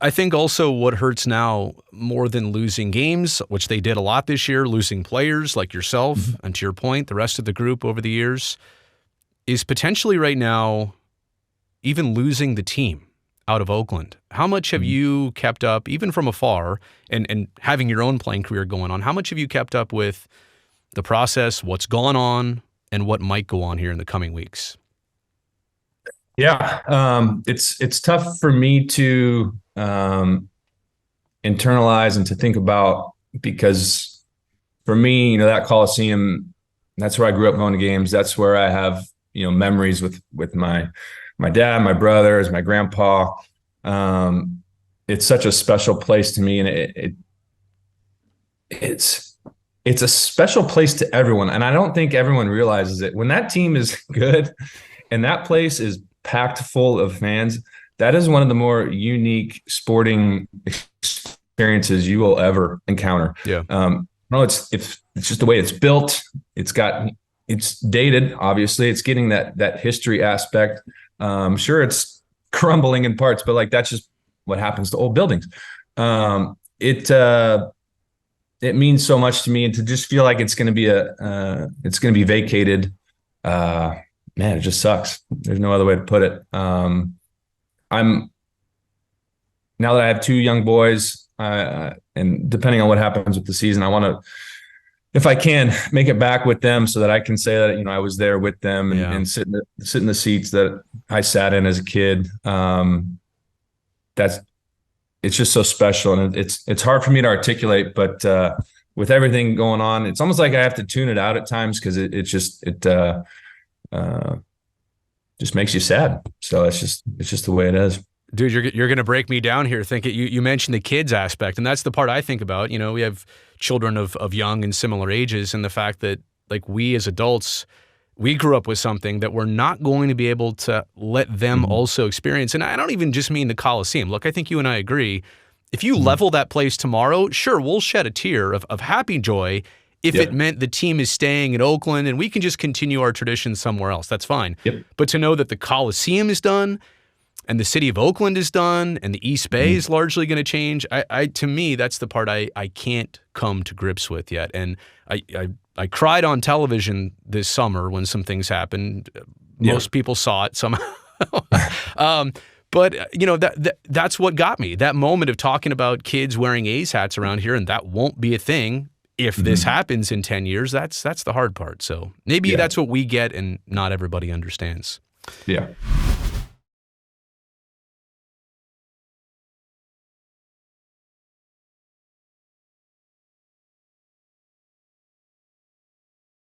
I think also what hurts now more than losing games, which they did a lot this year, losing players like yourself, and to your point, the rest of the group over the years, is potentially right now even losing the team out of Oakland. How much have you kept up, even from afar, and having your own playing career going on, how much have you kept up with the process, what's gone on, and what might go on here in the coming weeks? Yeah, it's tough for me to internalize and to think about because for me, that Coliseum, that's where I grew up going to games. That's where I have memories with my dad, my brothers, my grandpa. It's such a special place to me, and it's a special place to everyone. And I don't think everyone realizes it. When that team is good and that place is packed full of fans, that is one of the more unique sporting experiences you will ever encounter. Yeah. No, it's just the way it's built. It's dated, obviously. It's getting that history aspect. Sure, it's crumbling in parts, but like that's just what happens to old buildings. It means so much to me, and to just feel like it's going to be vacated. Man, it just sucks. There's no other way to put it. I'm now that I have two young boys, and depending on what happens with the season, I want to, if I can, make it back with them so that I can say that I was there with them and sit in the seats that I sat in as a kid. It's just so special, and it's hard for me to articulate, but with everything going on, it's almost like I have to tune it out at times because it just makes you sad. So it's just the way it is. Dude, you're going to break me down here. You mentioned the kids aspect, and that's the part I think about. We have children of young and similar ages, and the fact that like we as adults, we grew up with something that we're not going to be able to let them also experience. And I don't even just mean the Coliseum. Look, I think you and I agree. If you level that place tomorrow, sure, we'll shed a tear of happy joy if it meant the team is staying in Oakland and we can just continue our tradition somewhere else. That's fine. Yep. But to know that the Coliseum is done and the city of Oakland is done and the East Bay is largely going to change, to me, that's the part I can't come to grips with yet. And I cried on television this summer when some things happened. Most people saw it somehow. But that's what got me. That moment of talking about kids wearing A's hats around here, and that won't be a thing if this happens in 10 years. That's the hard part. So maybe that's what we get and not everybody understands. Yeah.